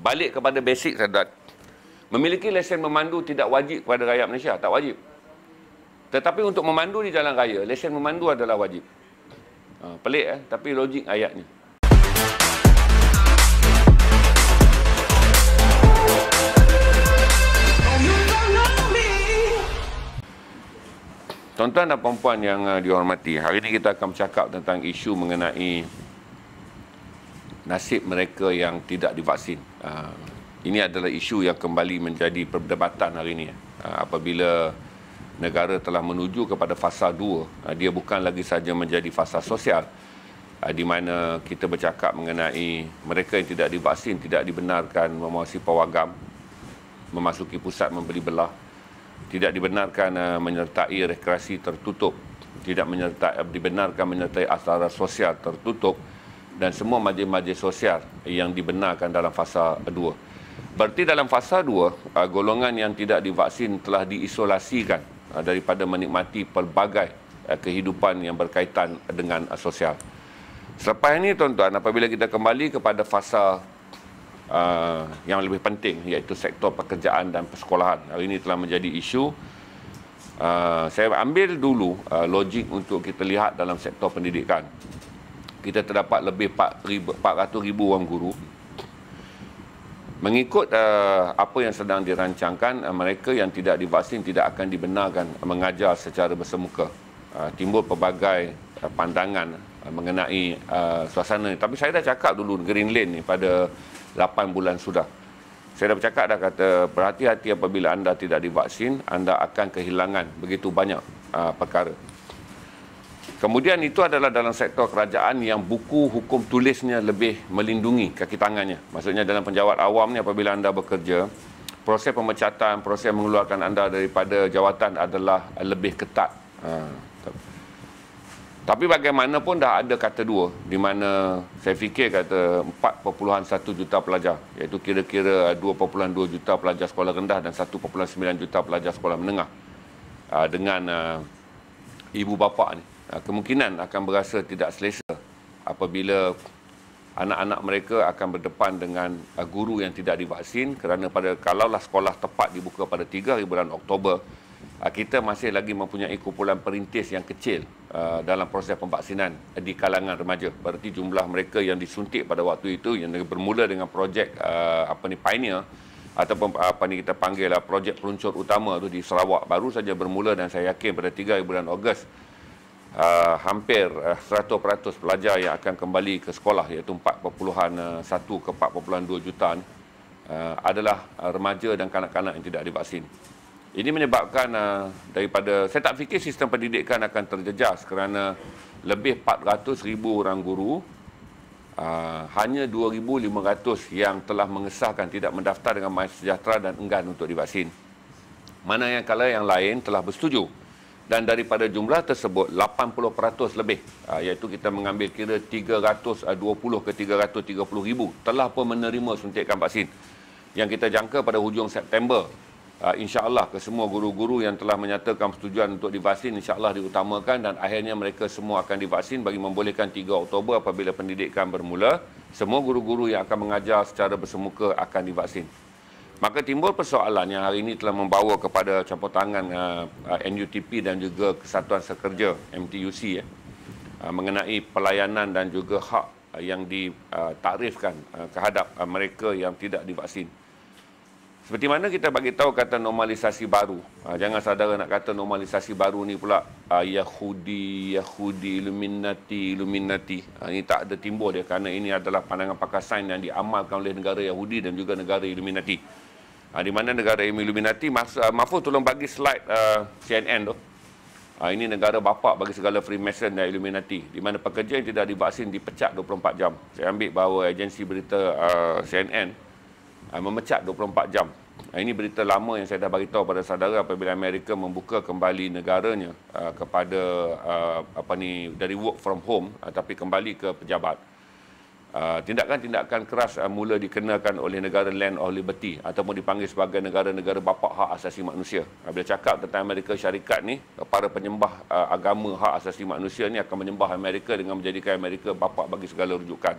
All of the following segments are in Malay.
Balik kepada basic sahaja. Memiliki lesen memandu tidak wajib kepada rakyat Malaysia, tak wajib. Tetapi untuk memandu di jalan raya, lesen memandu adalah wajib. Pelik tapi logik ayatnya. Tuan-tuan dan puan-puan yang dihormati, hari ini kita akan bercakap tentang isu mengenai nasib mereka yang tidak divaksin. Ini adalah isu yang kembali menjadi perdebatan hari ini. Apabila negara telah menuju kepada fasa 2, dia bukan lagi saja menjadi fasa sosial, di mana kita bercakap mengenai mereka yang tidak divaksin tidak dibenarkan memasuki pawagam, memasuki pusat membeli belah, tidak dibenarkan menyertai rekreasi tertutup, tidak dibenarkan menyertai acara sosial tertutup dan semua majlis-majlis sosial yang dibenarkan dalam fasa 2. Berarti dalam fasa 2, golongan yang tidak divaksin telah diisolasikan daripada menikmati pelbagai kehidupan yang berkaitan dengan sosial. Selepas ini tuan-tuan, apabila kita kembali kepada fasa yang lebih penting, iaitu sektor pekerjaan dan persekolahan. Hari ini telah menjadi isu. Saya ambil dulu logik untuk kita lihat dalam sektor pendidikan. Kita terdapat lebih 400,000 orang guru. Mengikut apa yang sedang dirancangkan, mereka yang tidak divaksin tidak akan dibenarkan mengajar secara bersemuka. Timbul pelbagai pandangan mengenai suasana ini. Tapi saya dah cakap dulu Green Lane ni pada 8 bulan sudah. Saya dah bercakap dah kata berhati-hati apabila anda tidak divaksin, anda akan kehilangan begitu banyak perkara. Kemudian itu adalah dalam sektor kerajaan yang buku hukum tulisnya lebih melindungi kaki tangannya. Maksudnya dalam penjawat awam ni apabila anda bekerja, proses pemecatan, proses mengeluarkan anda daripada jawatan adalah lebih ketat. Tapi bagaimanapun dah ada kata 2, di mana saya fikir kata 4.1 juta pelajar, iaitu kira-kira 2.2 juta pelajar sekolah rendah dan 1.9 juta pelajar sekolah menengah dengan ibu bapa ni. Kemungkinan akan berasa tidak selesa apabila anak-anak mereka akan berdepan dengan guru yang tidak divaksin, kerana kalaulah sekolah tepat dibuka pada 3 hari bulan Oktober, kita masih lagi mempunyai kumpulan perintis yang kecil dalam proses pemvaksinan di kalangan remaja. Berarti jumlah mereka yang disuntik pada waktu itu yang bermula dengan projek Pioneer ataupun kita panggil projek peluncur utama tu di Sarawak baru saja bermula, dan saya yakin pada 3 hari bulan Ogos hampir 100% pelajar yang akan kembali ke sekolah, iaitu 4.1 ke 4.2 juta ni, adalah remaja dan kanak-kanak yang tidak divaksin. Ini menyebabkan daripada, saya tak fikir sistem pendidikan akan terjejas kerana lebih 400,000 orang guru, hanya 2,500 yang telah mengesahkan tidak mendaftar dengan MySejahtera dan enggan untuk divaksin. Mana yang kalau yang lain telah bersetuju. Dan daripada jumlah tersebut, 80% lebih, iaitu kita mengambil kira 320 ke 330,000 telah pun menerima suntikan vaksin. Yang kita jangka pada hujung September, insya-Allah kesemua guru-guru yang telah menyatakan persetujuan untuk divaksin insya-Allah diutamakan, dan akhirnya mereka semua akan divaksin bagi membolehkan 3 Oktober apabila pendidikan bermula, semua guru-guru yang akan mengajar secara bersemuka akan divaksin. Maka timbul persoalan yang hari ini telah membawa kepada campur tangan NUTP dan juga Kesatuan Sekerja MTUC mengenai pelayanan dan juga hak yang ditakrifkan terhadap mereka yang tidak divaksin. Seperti mana kita bagi tahu kata normalisasi baru. Jangan saudara nak kata normalisasi baru ni pula Yahudi, Illuminati. Ini tak ada timbul dia, kerana ini adalah pandangan pakar sains yang diamalkan oleh negara Yahudi dan juga negara Illuminati. Di mana negara Illuminati, Mahfuz tolong bagi slide CNN tu. Ini negara bapa bagi segala Freemason dan Illuminati, di mana pekerja yang tidak divaksin dipecat 24 jam. Saya ambil bahawa agensi berita CNN memecat 24 jam. Ini berita lama yang saya dah beritahu pada saudara apabila Amerika membuka kembali negaranya kepada dari work from home, tapi kembali ke pejabat. Tindakan-tindakan keras mula dikenakan oleh negara Land of Liberty ataupun dipanggil sebagai negara-negara bapa hak asasi manusia. Bila cakap tentang Amerika Syarikat ni, para penyembah agama hak asasi manusia ni akan menyembah Amerika dengan menjadikan Amerika bapa bagi segala rujukan.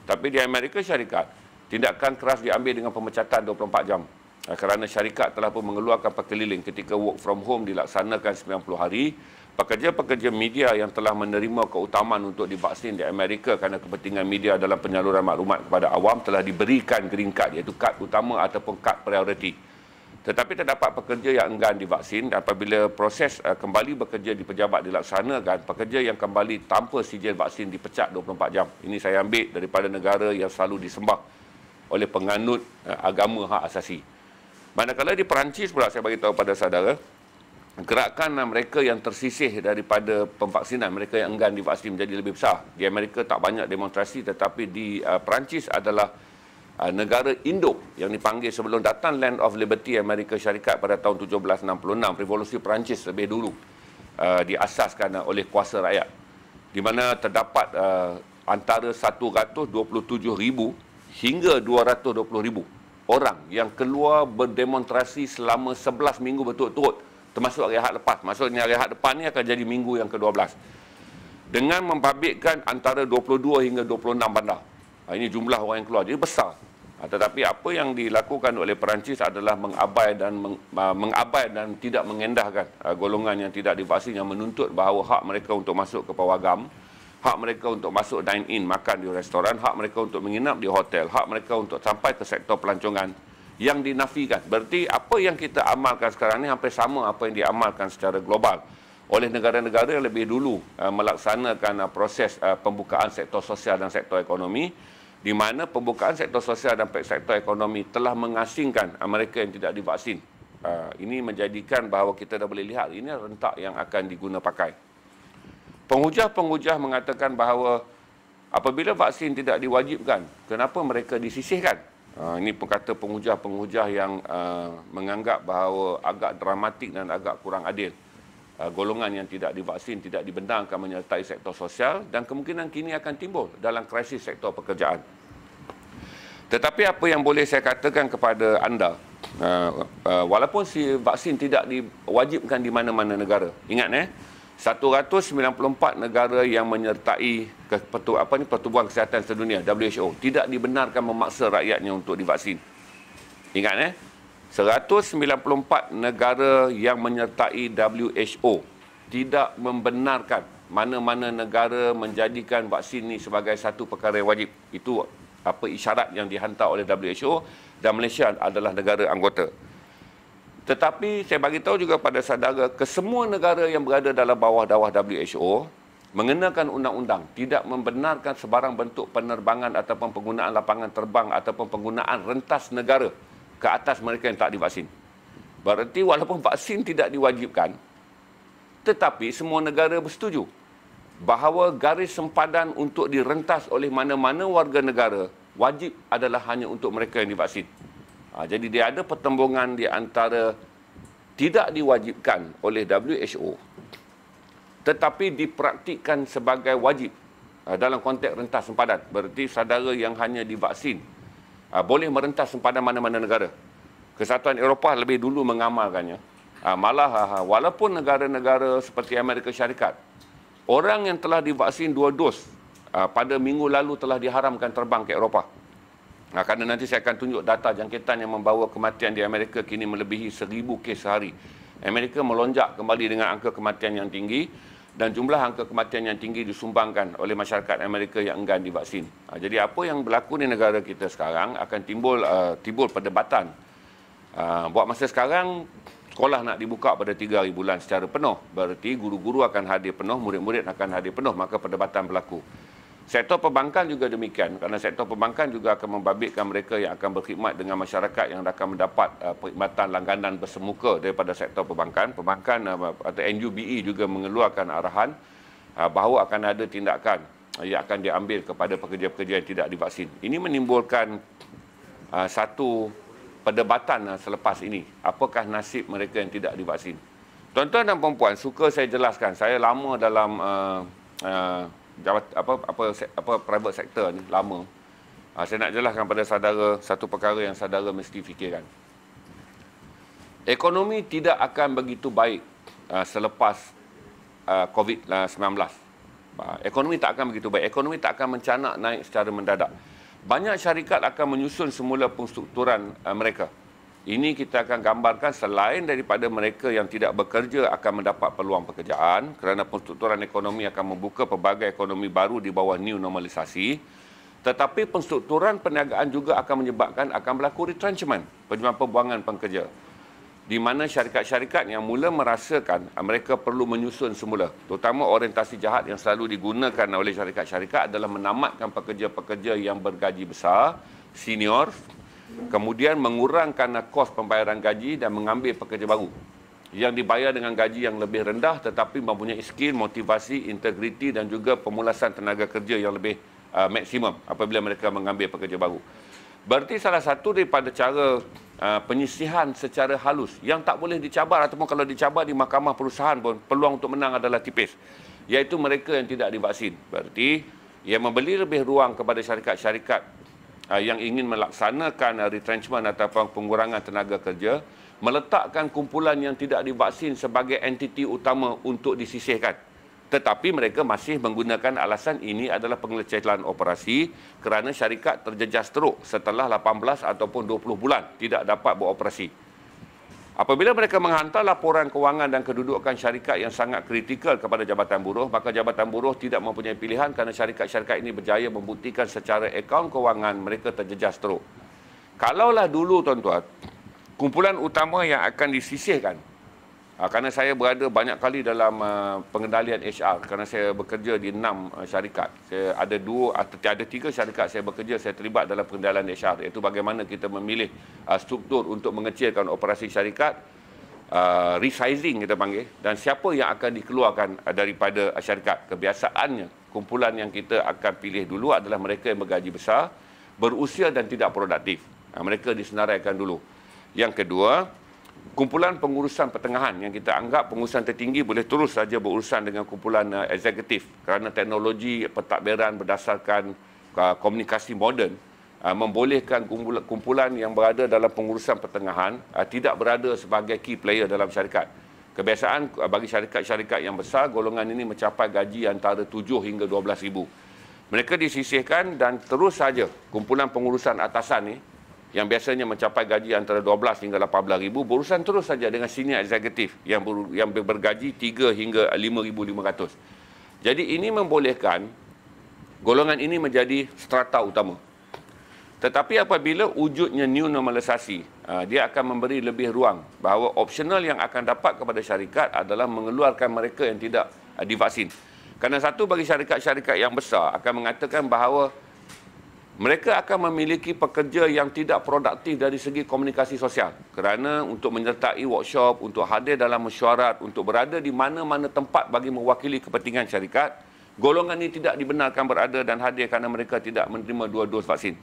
Tapi di Amerika Syarikat, Tindakan keras diambil dengan pemecatan 24 jam. Kerana syarikat telah pun mengeluarkan pekeliling ketika work from home dilaksanakan 90 hari. Pekerja-pekerja media yang telah menerima keutamaan untuk divaksin di Amerika kerana kepentingan media dalam penyaluran maklumat kepada awam telah diberikan green card, iaitu kad utama ataupun kad priority. Tetapi terdapat pekerja yang enggan divaksin. Apabila proses kembali bekerja di pejabat dilaksanakan, pekerja yang kembali tanpa sijil vaksin dipecat 24 jam. Ini saya ambil daripada negara yang selalu disembah oleh penganut agama hak asasi. Manakala di Perancis pula, saya beritahu pada saudara, gerakan mereka yang tersisih daripada pemvaksinan, mereka yang enggan divaksin menjadi lebih besar. Di Amerika tak banyak demonstrasi, tetapi di Perancis adalah negara induk yang dipanggil sebelum datang Land of Liberty Amerika Syarikat pada tahun 1766. Revolusi Perancis lebih dulu diasaskan oleh kuasa rakyat, di mana terdapat antara 127,000 hingga 220,000 orang yang keluar berdemonstrasi selama 11 minggu berturut-turut, termasuk rehat lepas. Maksudnya rehat depan ni akan jadi minggu yang ke-12. Dengan membabitkan antara 22 hingga 26 bandar. Ini jumlah orang yang keluar. Jadi besar. Tetapi apa yang dilakukan oleh Perancis adalah mengabai dan tidak mengendahkan golongan yang tidak divaksin, yang menuntut bahawa hak mereka untuk masuk ke pawagam, hak mereka untuk masuk dine-in, makan di restoran, hak mereka untuk menginap di hotel, hak mereka untuk sampai ke sektor pelancongan yang dinafikan. Berarti apa yang kita amalkan sekarang ni hampir sama apa yang diamalkan secara global oleh negara-negara yang lebih dulu melaksanakan proses pembukaan sektor sosial dan sektor ekonomi, di mana pembukaan sektor sosial dan sektor ekonomi telah mengasingkan mereka yang tidak divaksin. Ini menjadikan bahawa kita dah boleh lihat ini rentak yang akan diguna pakai. Penghujah-penghujah mengatakan bahawa apabila vaksin tidak diwajibkan, kenapa mereka disisihkan? Ini kata penghujah-penghujah yang menganggap bahawa agak dramatik dan agak kurang adil. Golongan yang tidak divaksin tidak dibenarkan menyertai sektor sosial dan kemungkinan kini akan timbul dalam krisis sektor pekerjaan. Tetapi apa yang boleh saya katakan kepada anda, walaupun si vaksin tidak diwajibkan di mana-mana negara, ingat 194 negara yang menyertai Pertubuhan Kesihatan Sedunia WHO tidak dibenarkan memaksa rakyatnya untuk divaksin. Ingat 194 negara yang menyertai WHO tidak membenarkan mana-mana negara menjadikan vaksin ini sebagai satu perkara yang wajib. Itu isyarat yang dihantar oleh WHO dan Malaysia adalah negara anggota. Tetapi saya bagi tahu juga pada saudara, kesemua negara yang berada dalam bawah-bawah WHO mengenakan undang-undang tidak membenarkan sebarang bentuk penerbangan ataupun penggunaan lapangan terbang ataupun penggunaan rentas negara ke atas mereka yang tak divaksin. Berarti walaupun vaksin tidak diwajibkan, tetapi semua negara bersetuju bahawa garis sempadan untuk direntas oleh mana-mana warga negara wajib adalah hanya untuk mereka yang divaksin. Jadi dia ada pertembungan di antara tidak diwajibkan oleh WHO tetapi dipraktikkan sebagai wajib dalam konteks rentas sempadan. Berarti saudara yang hanya divaksin boleh merentas sempadan mana-mana negara. Kesatuan Eropah lebih dulu mengamalkannya. Malah walaupun negara-negara seperti Amerika Syarikat, orang yang telah divaksin 2 dos pada minggu lalu telah diharamkan terbang ke Eropah. Kerana nanti saya akan tunjuk data jangkitan yang membawa kematian di Amerika kini melebihi 1,000 kes sehari. Amerika melonjak kembali dengan angka kematian yang tinggi dan jumlah angka kematian yang tinggi disumbangkan oleh masyarakat Amerika yang enggan divaksin. Jadi apa yang berlaku di negara kita sekarang akan timbul perdebatan. Buat masa sekarang, sekolah nak dibuka pada 3 hari bulan secara penuh. Berarti guru-guru akan hadir penuh, murid-murid akan hadir penuh, maka perdebatan berlaku. Sektor perbankan juga demikian, kerana sektor perbankan juga akan membabitkan mereka yang akan berkhidmat dengan masyarakat yang akan mendapat perkhidmatan langganan bersemuka daripada sektor perbankan. Perbankan atau NUBE juga mengeluarkan arahan bahawa akan ada tindakan yang akan diambil kepada pekerja-pekerja yang tidak divaksin. Ini menimbulkan satu perdebatan selepas ini. Apakah nasib mereka yang tidak divaksin? Tuan-tuan dan puan-puan, suka saya jelaskan. Saya lama dalam private sector ni, lama. Saya nak jelaskan pada saudara satu perkara yang saudara mesti fikirkan. Ekonomi tidak akan begitu baik selepas COVID-19. Ekonomi tak akan begitu baik. Ekonomi tak akan mencanak naik secara mendadak. Banyak syarikat akan menyusun semula penstrukturan mereka. Ini kita akan gambarkan selain daripada mereka yang tidak bekerja akan mendapat peluang pekerjaan kerana penstrukturan ekonomi akan membuka pelbagai ekonomi baru di bawah new normalisasi. Tetapi penstrukturan perniagaan juga akan menyebabkan akan berlaku retrenchment, pembuangan pekerja. Di mana syarikat-syarikat yang mula merasakan mereka perlu menyusun semula, terutama orientasi jahat yang selalu digunakan oleh syarikat-syarikat adalah menamatkan pekerja-pekerja yang bergaji besar, senior, kemudian mengurangkan kos pembayaran gaji dan mengambil pekerja baru yang dibayar dengan gaji yang lebih rendah tetapi mempunyai skill, motivasi, integriti dan juga pemulasan tenaga kerja yang lebih maksimum apabila mereka mengambil pekerja baru. Berarti salah satu daripada cara penyisihan secara halus yang tak boleh dicabar ataupun kalau dicabar di mahkamah perusahaan pun peluang untuk menang adalah tipis, iaitu mereka yang tidak divaksin. Berarti ia memberi lebih ruang kepada syarikat-syarikat yang ingin melaksanakan retrenchment ataupun pengurangan tenaga kerja, meletakkan kumpulan yang tidak divaksin sebagai entiti utama untuk disisihkan. Tetapi mereka masih menggunakan alasan ini adalah pengelecehan operasi kerana syarikat terjejas teruk setelah 18 ataupun 20 bulan tidak dapat beroperasi. Apabila mereka menghantar laporan kewangan dan kedudukan syarikat yang sangat kritikal kepada Jabatan Buruh, maka Jabatan Buruh tidak mempunyai pilihan kerana syarikat-syarikat ini berjaya membuktikan secara akaun kewangan mereka terjejas teruk. Kalaulah dulu, tuan-tuan, kumpulan utama yang akan disisihkan, kerana saya berada banyak kali dalam pengendalian HR, kerana saya bekerja di 6 syarikat. Saya ada 3 syarikat saya bekerja, saya terlibat dalam pengendalian HR, iaitu bagaimana kita memilih struktur untuk mengecilkan operasi syarikat, resizing kita panggil, dan siapa yang akan dikeluarkan daripada syarikat. Kebiasaannya, kumpulan yang kita akan pilih dulu adalah mereka yang bergaji besar, berusia dan tidak produktif. Mereka disenaraikan dulu. Yang kedua, kumpulan pengurusan pertengahan yang kita anggap pengurusan tertinggi boleh terus saja berurusan dengan kumpulan eksekutif kerana teknologi pentadbiran berdasarkan komunikasi moden membolehkan kumpulan yang berada dalam pengurusan pertengahan tidak berada sebagai key player dalam syarikat. Kebiasaan bagi syarikat-syarikat yang besar, golongan ini mencapai gaji antara 7 hingga 12 ribu. Mereka disisihkan dan terus saja kumpulan pengurusan atasan ni yang biasanya mencapai gaji antara 12 hingga 18 ribu, berurusan terus saja dengan senior eksekutif yang bergaji 3 hingga 5,500. Jadi ini membolehkan golongan ini menjadi strata utama. Tetapi apabila wujudnya new normalisasi, dia akan memberi lebih ruang bahawa opsional yang akan dapat kepada syarikat adalah mengeluarkan mereka yang tidak divaksin. Kerana satu, bagi syarikat-syarikat yang besar akan mengatakan bahawa mereka akan memiliki pekerja yang tidak produktif dari segi komunikasi sosial. Kerana untuk menyertai workshop, untuk hadir dalam mesyuarat, untuk berada di mana-mana tempat bagi mewakili kepentingan syarikat, golongan ini tidak dibenarkan berada dan hadir kerana mereka tidak menerima 2 dos vaksin.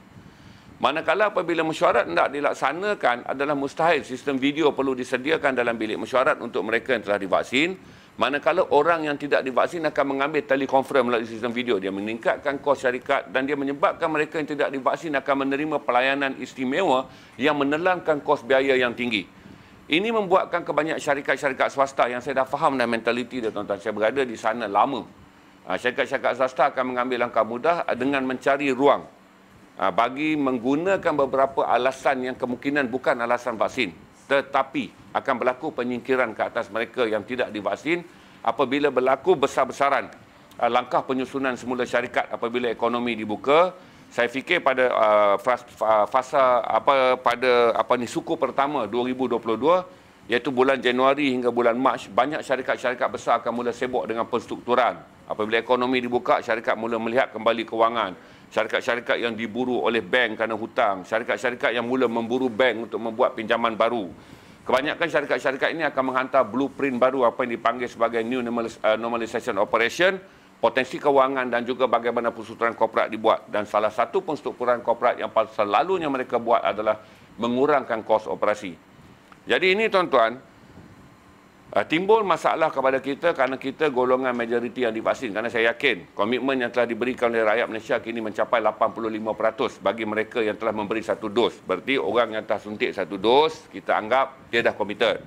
Manakala apabila mesyuarat tidak dilaksanakan, adalah mustahil sistem video perlu disediakan dalam bilik mesyuarat untuk mereka yang telah divaksin. Manakala orang yang tidak divaksin akan mengambil telekonferensi melalui sistem video, dia meningkatkan kos syarikat dan dia menyebabkan mereka yang tidak divaksin akan menerima pelayanan istimewa yang menelankan kos biaya yang tinggi. Ini membuatkan kebanyakan syarikat-syarikat swasta yang saya dah faham dah mentaliti dia, tuan-tuan. Saya berada di sana lama. Syarikat-syarikat swasta akan mengambil langkah mudah dengan mencari ruang bagi menggunakan beberapa alasan yang kemungkinan bukan alasan vaksin, tetapi akan berlaku penyingkiran ke atas mereka yang tidak divaksin apabila berlaku besar-besaran langkah penyusunan semula syarikat apabila ekonomi dibuka. Saya fikir pada fasa suku pertama 2022, iaitu bulan Januari hingga bulan Mac, banyak syarikat-syarikat besar akan mula sibuk dengan penstrukturan. Apabila ekonomi dibuka, syarikat mula melihat kembali kewangan. Syarikat-syarikat yang diburu oleh bank kerana hutang, syarikat-syarikat yang mula memburu bank untuk membuat pinjaman baru. Kebanyakan syarikat-syarikat ini akan menghantar blueprint baru, apa yang dipanggil sebagai new normalization operation, potensi kewangan dan juga bagaimana penstrukturan korporat dibuat. Dan salah satu penstrukturan korporat yang selalunya mereka buat adalah mengurangkan kos operasi. Jadi ini, tuan-tuan, timbul masalah kepada kita kerana kita golongan majoriti yang divaksin. Kerana saya yakin komitmen yang telah diberikan oleh rakyat Malaysia kini mencapai 85% bagi mereka yang telah memberi 1 dos. Berarti orang yang telah suntik 1 dos, kita anggap dia dah komited.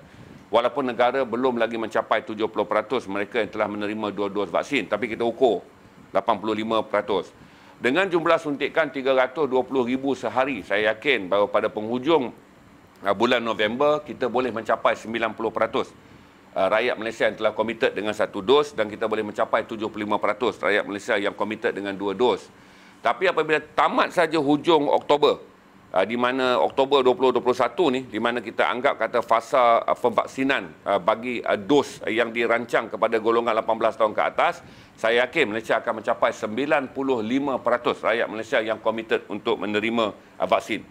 Walaupun negara belum lagi mencapai 70% mereka yang telah menerima 2 dos vaksin. Tapi kita ukur 85%. Dengan jumlah suntikan 320,000 sehari, saya yakin bahawa pada penghujung bulan November kita boleh mencapai 90% rakyat Malaysia yang telah komited dengan 1 dos dan kita boleh mencapai 75% rakyat Malaysia yang komited dengan 2 dos. Tapi apabila tamat saja hujung Oktober, di mana Oktober 2021 ni, di mana kita anggap kata fasa pemvaksinan bagi dos yang dirancang kepada golongan 18 tahun ke atas, saya yakin Malaysia akan mencapai 95% rakyat Malaysia yang komited untuk menerima vaksin.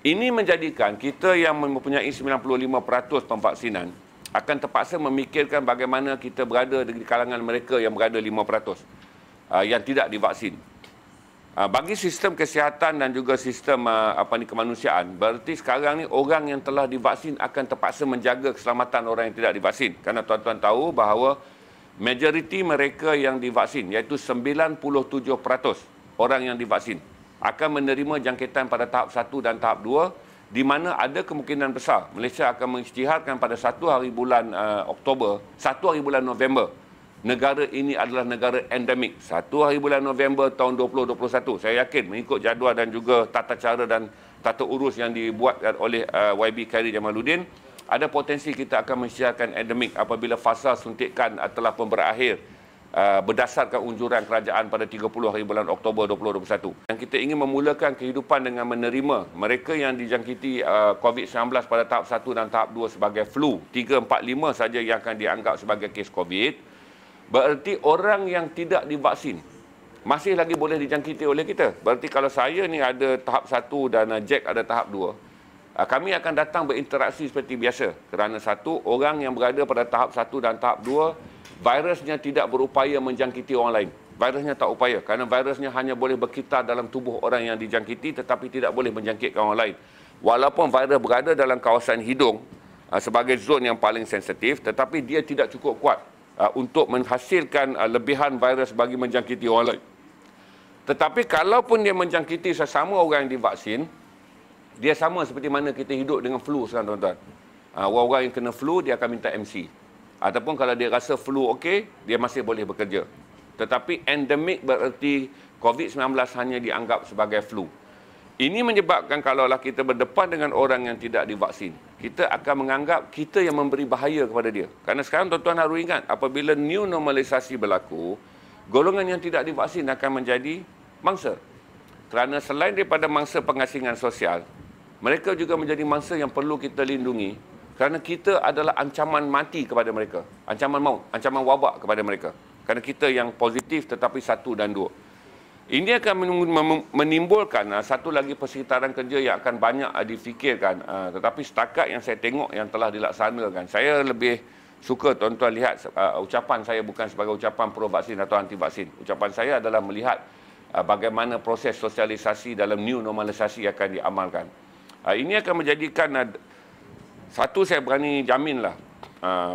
Ini menjadikan kita yang mempunyai 95% pemvaksinan akan terpaksa memikirkan bagaimana kita berada di kalangan mereka yang berada 5% yang tidak divaksin. Bagi sistem kesihatan dan juga sistem kemanusiaan, berarti sekarang ni orang yang telah divaksin akan terpaksa menjaga keselamatan orang yang tidak divaksin. Kerana tuan-tuan tahu bahawa majoriti mereka yang divaksin, iaitu 97% orang yang divaksin, akan menerima jangkitan pada tahap 1 dan tahap 2, di mana ada kemungkinan besar Malaysia akan mengisytiharkan pada 1 hari bulan Oktober, 1 hari bulan November, negara ini adalah negara endemik. 1 hari bulan November tahun 2021. Saya yakin mengikut jadual dan juga tata cara dan tata urus yang dibuat oleh YB Khairy Jamaluddin, ada potensi kita akan mengisytiharkan endemik apabila fasa suntikan telah pun berakhir berdasarkan unjuran kerajaan pada 30 hari bulan Oktober 2021. Yang kita ingin memulakan kehidupan dengan menerima mereka yang dijangkiti COVID-19 pada tahap 1 dan tahap 2 sebagai flu. 3, 4, 5 saja yang akan dianggap sebagai kes COVID. Berarti orang yang tidak divaksin masih lagi boleh dijangkiti oleh kita. Berarti kalau saya ni ada tahap 1 dan Jack ada tahap 2, kami akan datang berinteraksi seperti biasa. Kerana satu, orang yang berada pada tahap 1 dan tahap 2, virusnya tidak berupaya menjangkiti orang lain. Virusnya tak upaya. Kerana virusnya hanya boleh berkitar dalam tubuh orang yang dijangkiti tetapi tidak boleh menjangkitkan orang lain. Walaupun virus berada dalam kawasan hidung sebagai zon yang paling sensitif, tetapi dia tidak cukup kuat untuk menghasilkan lebihan virus bagi menjangkiti orang lain. Tetapi kalaupun dia menjangkiti sesama orang yang divaksin, dia sama seperti mana kita hidup dengan flu sekarang, tuan-tuan. Orang-orang yang kena flu, dia akan minta MC. Ataupun kalau dia rasa flu okey, dia masih boleh bekerja. Tetapi endemik bererti COVID-19 hanya dianggap sebagai flu. Ini menyebabkan kalaulah kita berdepan dengan orang yang tidak divaksin, kita akan menganggap kita yang memberi bahaya kepada dia. Kerana sekarang tuan-tuan harus ingat, apabila new normalisasi berlaku, golongan yang tidak divaksin akan menjadi mangsa. Kerana selain daripada mangsa pengasingan sosial, mereka juga menjadi mangsa yang perlu kita lindungi kerana kita adalah ancaman mati kepada mereka. Ancaman maut, ancaman wabak kepada mereka. Kerana kita yang positif tetapi 1 dan 2. Ini akan menimbulkan satu lagi persekitaran kerja yang akan banyak difikirkan. Tetapi setakat yang saya tengok yang telah dilaksanakan, saya lebih suka tuan-tuan lihat ucapan saya bukan sebagai ucapan pro-vaksin atau anti-vaksin. Ucapan saya adalah melihat bagaimana proses sosialisasi dalam new normalisasi akan diamalkan. Ini akan menjadikan, satu saya berani jaminlah,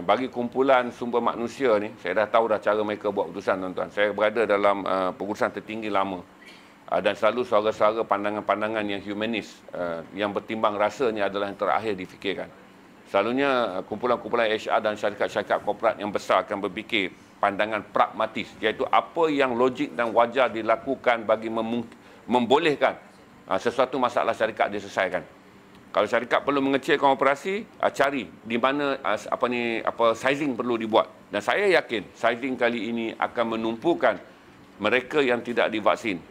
bagi kumpulan sumber manusia ni, saya dah tahu dah cara mereka buat keputusan, tuan-tuan. Saya berada dalam pengurusan tertinggi lama dan selalu suara-suara pandangan-pandangan yang humanis, yang bertimbang rasa ni adalah yang terakhir difikirkan. Selalunya kumpulan-kumpulan HR dan syarikat-syarikat korporat yang besar akan berfikir pandangan pragmatis, iaitu apa yang logik dan wajar dilakukan bagi membolehkan sesuatu masalah syarikat diselesaikan. Kalau syarikat perlu mengecilkan operasi, cari di mana sizing perlu dibuat. Dan saya yakin sizing kali ini akan menumpukan mereka yang tidak divaksin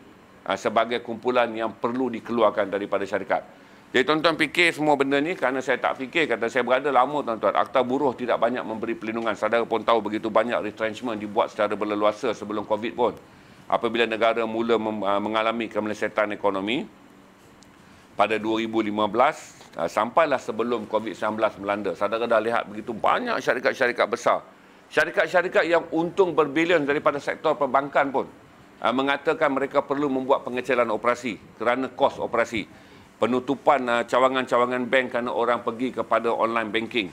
sebagai kumpulan yang perlu dikeluarkan daripada syarikat. Jadi tuan-tuan fikir semua benda ni, kerana saya tak fikir, kata saya berada lama, tuan-tuan. Akta buruh tidak banyak memberi perlindungan. Saudara pun tahu begitu banyak retrenchment dibuat secara berleluasa sebelum COVID pun. Apabila negara mula mengalami kemelesetan ekonomi pada 2015, sampailah sebelum COVID-19 melanda. Saudara dah lihat begitu banyak syarikat-syarikat besar. Syarikat-syarikat yang untung berbilion daripada sektor perbankan pun mengatakan mereka perlu membuat pengecilan operasi kerana kos operasi. Penutupan cawangan-cawangan bank kerana orang pergi kepada online banking.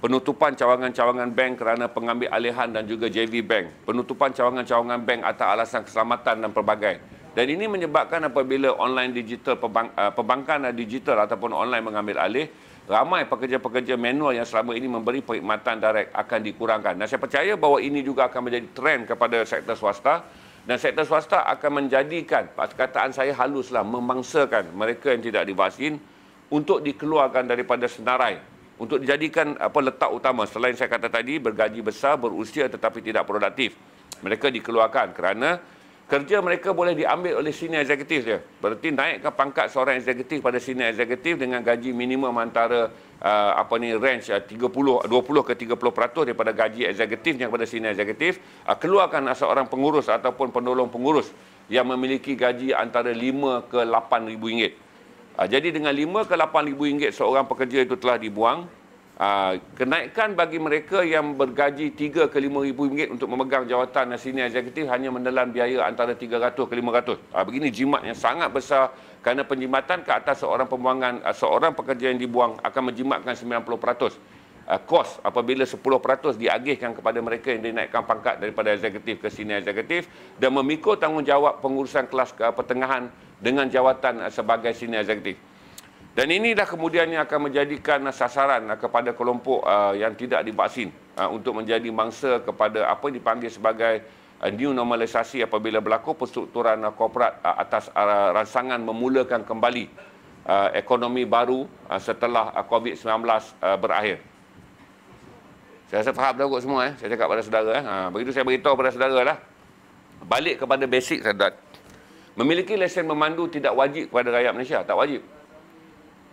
Penutupan cawangan-cawangan bank kerana pengambil alihan dan juga JV bank. Penutupan cawangan-cawangan bank atas alasan keselamatan dan pelbagai. Dan ini menyebabkan apabila online digital, perbankan digital ataupun online mengambil alih, ramai pekerja-pekerja manual yang selama ini memberi perkhidmatan direct akan dikurangkan. Dan saya percaya bahawa ini juga akan menjadi trend kepada sektor swasta, Dan sektor swasta akan menjadikan, perkataan saya haluslah, memangsakan mereka yang tidak divaksin untuk dikeluarkan daripada senarai, untuk dijadikan letak utama. Selain saya kata tadi, bergaji besar, berusia tetapi tidak produktif. Mereka dikeluarkan kerana kerja mereka boleh diambil oleh senior eksekutif dia. Berarti naikkan pangkat seorang eksekutif pada senior eksekutif dengan gaji minimum antara range 20 ke 30% daripada gaji eksekutifnya kepada senior eksekutif. Keluarkan seorang pengurus ataupun penolong pengurus yang memiliki gaji antara 5 ke 8 ribu ringgit. Jadi dengan 5 ke 8 ribu ringgit seorang pekerja itu telah dibuang. Kenaikan bagi mereka yang bergaji 3 ke 5 ribu ringgit untuk memegang jawatan senior eksekutif hanya menelan biaya antara 300 ke 500. Begini jimat yang sangat besar kerana penjimatan ke atas seorang pembuangan, seorang pekerja yang dibuang akan menjimatkan 90%. Kos apabila 10% diagihkan kepada mereka yang dinaikkan pangkat daripada eksekutif ke senior eksekutif dan memikul tanggungjawab pengurusan kelas pertengahan dengan jawatan sebagai senior eksekutif. Dan inilah kemudian yang akan menjadikan sasaran kepada kelompok yang tidak divaksin untuk menjadi mangsa kepada apa yang dipanggil sebagai new normalisasi apabila berlaku perstrukturan korporat atas rancangan memulakan kembali ekonomi baru setelah COVID-19 berakhir. Saya rasa faham dah kot semua. Saya cakap pada saudara. Begitu saya beritahu pada saudara lah. Balik kepada basic saudara. Memiliki lesen memandu tidak wajib kepada rakyat Malaysia. Tak wajib.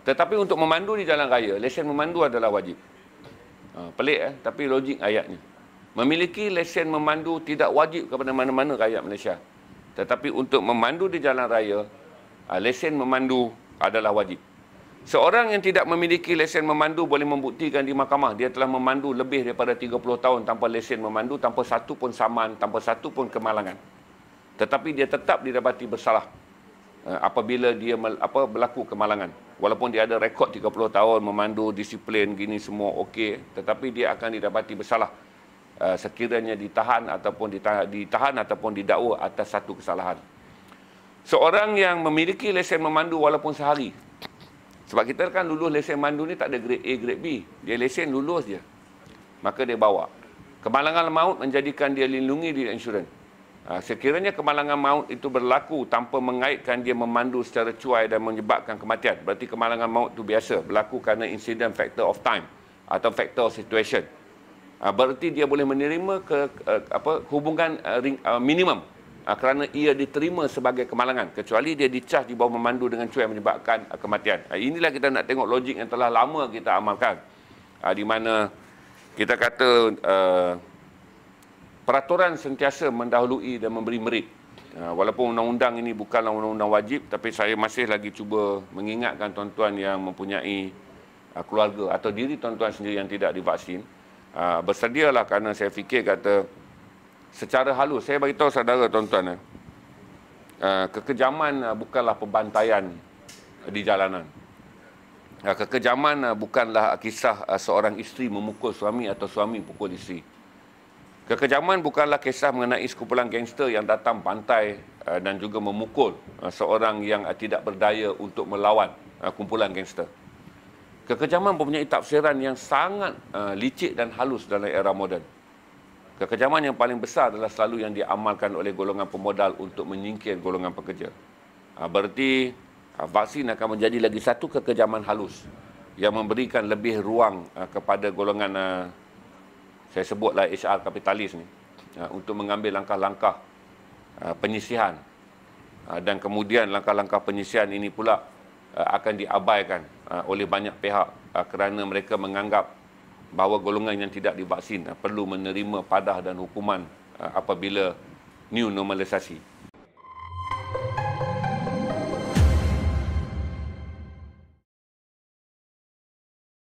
Tetapi untuk memandu di jalan raya, lesen memandu adalah wajib. Pelik tapi logik ayatnya. Memiliki lesen memandu tidak wajib kepada mana-mana rakyat Malaysia. Tetapi untuk memandu di jalan raya, lesen memandu adalah wajib. Seorang yang tidak memiliki lesen memandu boleh membuktikan di mahkamah dia telah memandu lebih daripada 30 tahun tanpa lesen memandu, tanpa satu pun saman, tanpa satu pun kemalangan. Tetapi dia tetap didapati bersalah apabila dia berlaku kemalangan. Walaupun dia ada rekod 30 tahun memandu, disiplin, gini semua okey, tetapi dia akan didapati bersalah sekiranya ditahan ataupun didakwa atas satu kesalahan. Seorang yang memiliki lesen memandu walaupun sehari. Sebab kita kan lulus lesen memandu ni tak ada grade A, grade B. Dia lesen lulus je. Maka dia bawa. Kemalangan maut menjadikan dia lindungi di insurans. Sekiranya kemalangan maut itu berlaku tanpa mengaitkan dia memandu secara cuai dan menyebabkan kematian, berarti kemalangan maut itu biasa berlaku kerana insiden factor of time atau factor of situation. Berarti dia boleh menerima hubungan minimum kerana ia diterima sebagai kemalangan, kecuali dia dicas di bawah memandu dengan cuai menyebabkan kematian. Inilah kita nak tengok logik yang telah lama kita amalkan, di mana kita kata peraturan sentiasa mendahului dan memberi merit. Walaupun undang-undang ini bukanlah undang-undang wajib, tapi saya masih lagi cuba mengingatkan tuan-tuan yang mempunyai keluarga atau diri tuan-tuan sendiri yang tidak divaksin, bersedialah, kerana saya fikir kata secara halus, saya beritahu saudara tuan-tuan, kekejaman bukanlah pembantaian di jalanan. Kekejaman bukanlah kisah seorang isteri memukul suami atau suami pukul isteri. Kekejaman bukanlah kisah mengenai sekumpulan gangster yang datang pantai dan juga memukul seorang yang tidak berdaya untuk melawan kumpulan gangster. Kekejaman mempunyai tafsiran yang sangat licik dan halus dalam era moden. Kekejaman yang paling besar adalah selalu yang diamalkan oleh golongan pemodal untuk menyingkir golongan pekerja. Berarti vaksin akan menjadi lagi satu kekejaman halus yang memberikan lebih ruang kepada golongan saya sebutlah HR kapitalis ni untuk mengambil langkah-langkah penyisihan, dan kemudian langkah-langkah penyisihan ini pula akan diabaikan oleh banyak pihak kerana mereka menganggap bahawa golongan yang tidak divaksin perlu menerima padah dan hukuman apabila new normalisasi.